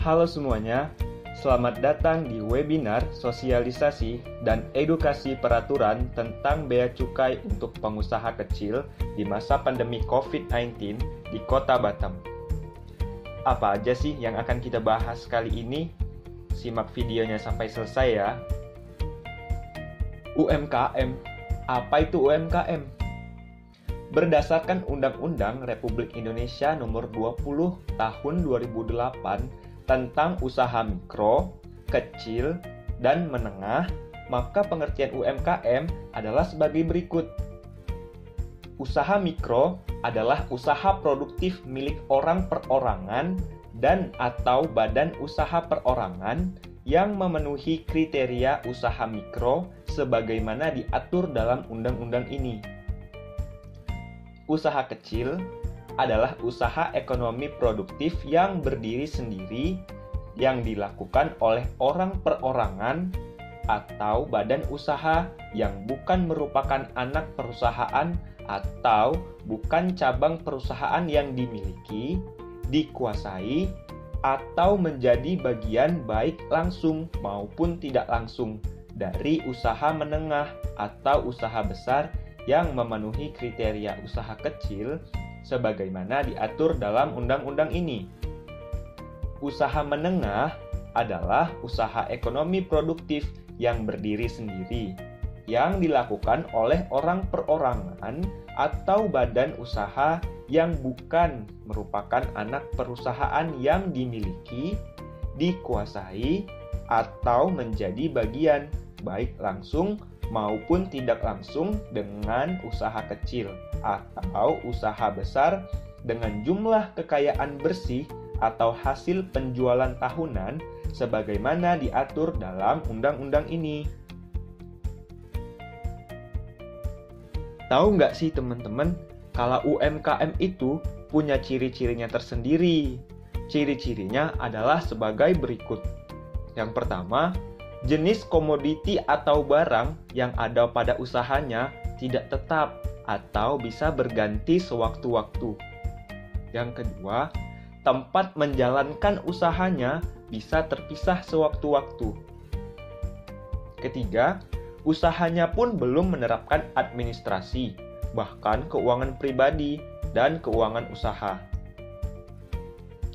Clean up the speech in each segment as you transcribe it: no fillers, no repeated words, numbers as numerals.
Halo semuanya, selamat datang di webinar sosialisasi dan edukasi peraturan tentang bea cukai untuk pengusaha kecil di masa pandemi COVID-19 di Kota Batam. Apa aja sih yang akan kita bahas kali ini? Simak videonya sampai selesai ya. UMKM. Apa itu UMKM? Berdasarkan Undang-Undang Republik Indonesia Nomor 20 Tahun 2008 tentang usaha mikro, kecil, dan menengah, maka pengertian UMKM adalah sebagai berikut. Usaha mikro adalah usaha produktif milik orang perorangan dan atau badan usaha perorangan yang memenuhi kriteria usaha mikro sebagaimana diatur dalam undang-undang ini. Usaha kecil adalah usaha ekonomi produktif yang berdiri sendiri yang dilakukan oleh orang perorangan atau badan usaha yang bukan merupakan anak perusahaan atau bukan cabang perusahaan yang dimiliki, dikuasai, atau menjadi bagian baik langsung maupun tidak langsung dari usaha menengah atau usaha besar yang memenuhi kriteria usaha kecil sebagaimana diatur dalam undang-undang ini. Usaha menengah adalah usaha ekonomi produktif yang berdiri sendiri, yang dilakukan oleh orang perorangan atau badan usaha yang bukan merupakan anak perusahaan yang dimiliki, dikuasai, atau menjadi bagian, baik langsung maupun tidak langsung dengan usaha kecil atau usaha besar dengan jumlah kekayaan bersih atau hasil penjualan tahunan sebagaimana diatur dalam undang-undang ini. Tahu nggak sih teman-teman, kalau UMKM itu punya ciri-cirinya tersendiri. Ciri-cirinya adalah sebagai berikut. Yang pertama, jenis komoditi atau barang yang ada pada usahanya tidak tetap atau bisa berganti sewaktu-waktu. Yang kedua, tempat menjalankan usahanya bisa terpisah sewaktu-waktu. Ketiga, usahanya pun belum menerapkan administrasi, bahkan keuangan pribadi dan keuangan usaha.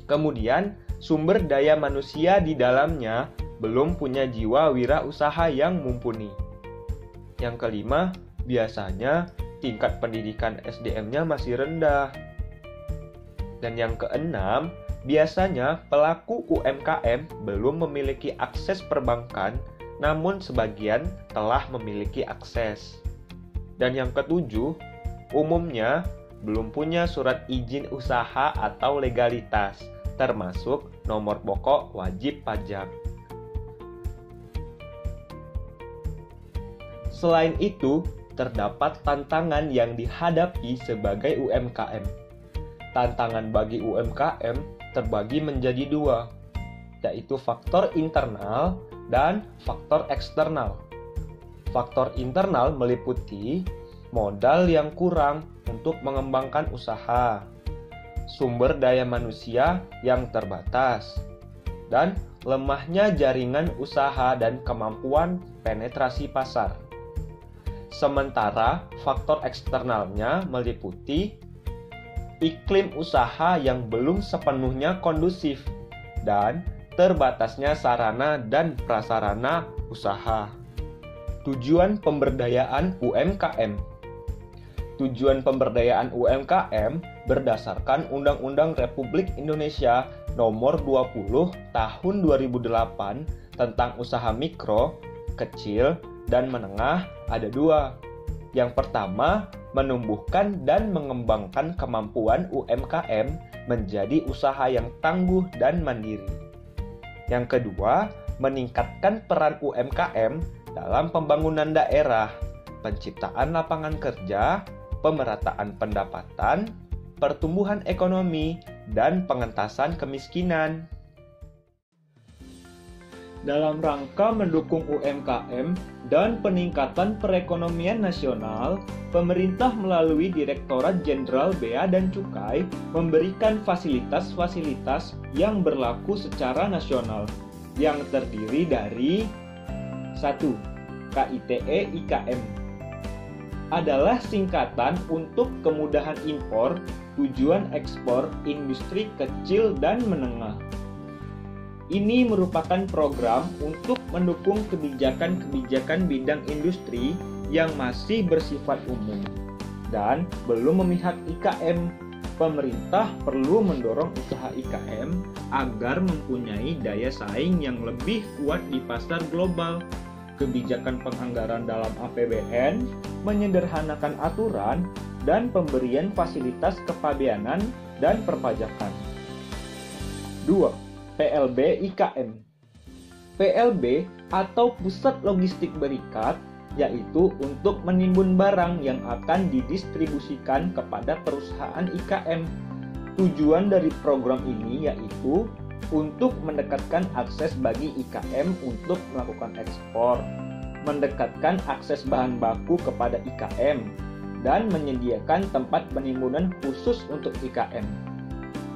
Kemudian, sumber daya manusia di dalamnya belum punya jiwa wirausaha yang mumpuni. Yang kelima, biasanya tingkat pendidikan SDM-nya masih rendah. Dan yang keenam, biasanya pelaku UMKM belum memiliki akses perbankan, namun sebagian telah memiliki akses. Dan yang ketujuh, umumnya belum punya surat izin usaha atau legalitas, termasuk nomor pokok wajib pajak. Selain itu, terdapat tantangan yang dihadapi sebagai UMKM. Tantangan bagi UMKM terbagi menjadi dua, yaitu faktor internal dan faktor eksternal. Faktor internal meliputi modal yang kurang untuk mengembangkan usaha, sumber daya manusia yang terbatas, dan lemahnya jaringan usaha dan kemampuan penetrasi pasar. Sementara faktor eksternalnya meliputi iklim usaha yang belum sepenuhnya kondusif dan terbatasnya sarana dan prasarana usaha. Tujuan pemberdayaan UMKM. Tujuan pemberdayaan UMKM berdasarkan Undang-Undang Republik Indonesia Nomor 20 Tahun 2008 tentang usaha mikro, kecil, dan menengah ada dua. Yang pertama, menumbuhkan dan mengembangkan kemampuan UMKM menjadi usaha yang tangguh dan mandiri. Yang kedua, meningkatkan peran UMKM dalam pembangunan daerah, penciptaan lapangan kerja, pemerataan pendapatan, pertumbuhan ekonomi, dan pengentasan kemiskinan. Dalam rangka mendukung UMKM dan peningkatan perekonomian nasional, pemerintah melalui Direktorat Jenderal Bea dan Cukai memberikan fasilitas-fasilitas yang berlaku secara nasional yang terdiri dari 1. KITE IKM adalah singkatan untuk kemudahan impor tujuan ekspor industri kecil dan menengah. Ini merupakan program untuk mendukung kebijakan-kebijakan bidang industri yang masih bersifat umum dan belum memihak IKM. Pemerintah perlu mendorong usaha IKM agar mempunyai daya saing yang lebih kuat di pasar global. Kebijakan penganggaran dalam APBN menyederhanakan aturan dan pemberian fasilitas kepabeanan dan perpajakan. 2. PLB IKM. PLB atau Pusat Logistik Berikat yaitu untuk menimbun barang yang akan didistribusikan kepada perusahaan IKM. Tujuan dari program ini yaitu untuk mendekatkan akses bagi IKM untuk melakukan ekspor, mendekatkan akses bahan baku kepada IKM, dan menyediakan tempat penimbunan khusus untuk IKM.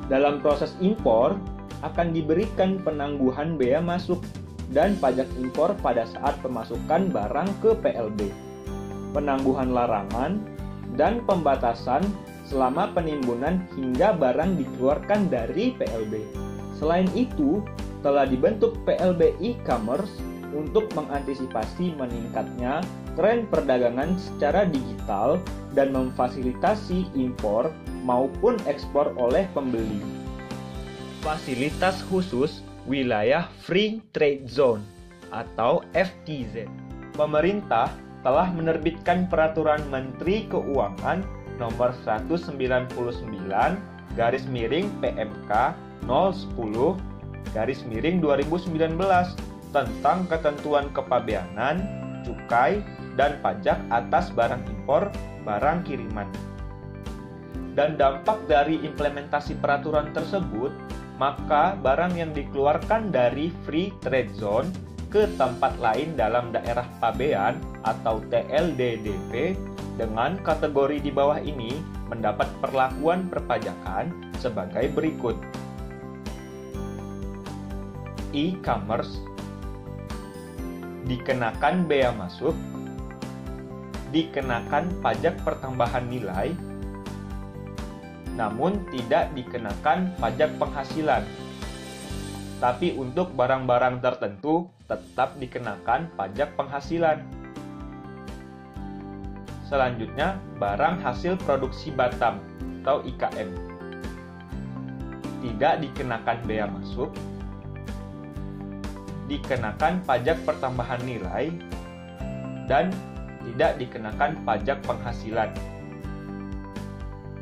Dalam proses impor, akan diberikan penangguhan bea masuk dan pajak impor pada saat pemasukan barang ke PLB, penangguhan larangan, dan pembatasan selama penimbunan hingga barang dikeluarkan dari PLB. Selain itu, telah dibentuk PLB e-commerce untuk mengantisipasi meningkatnya tren perdagangan secara digital dan memfasilitasi impor maupun ekspor oleh pembeli. Fasilitas khusus wilayah Free Trade Zone atau FTZ. Pemerintah telah menerbitkan Peraturan Menteri Keuangan Nomor 199/PMK 010/2019 tentang ketentuan kepabeanan, cukai, dan pajak atas barang impor, barang kiriman. Dan dampak dari implementasi peraturan tersebut, maka barang yang dikeluarkan dari Free Trade Zone ke tempat lain dalam daerah pabean atau TLDDP dengan kategori di bawah ini mendapat perlakuan perpajakan sebagai berikut. E-commerce dikenakan bea masuk, dikenakan pajak pertambahan nilai, namun tidak dikenakan pajak penghasilan. Tapi untuk barang-barang tertentu tetap dikenakan pajak penghasilan. Selanjutnya, barang hasil produksi Batam atau IKM. Tidak dikenakan bea masuk, dikenakan pajak pertambahan nilai, dan tidak dikenakan pajak penghasilan.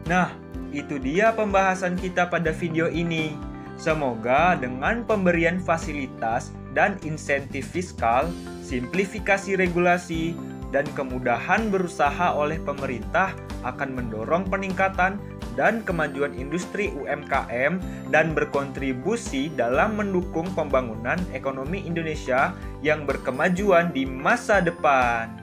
Nah, itu dia pembahasan kita pada video ini. Semoga dengan pemberian fasilitas dan insentif fiskal, simplifikasi regulasi, dan kemudahan berusaha oleh pemerintah akan mendorong peningkatan dan kemajuan industri UMKM dan berkontribusi dalam mendukung pembangunan ekonomi Indonesia yang berkemajuan di masa depan.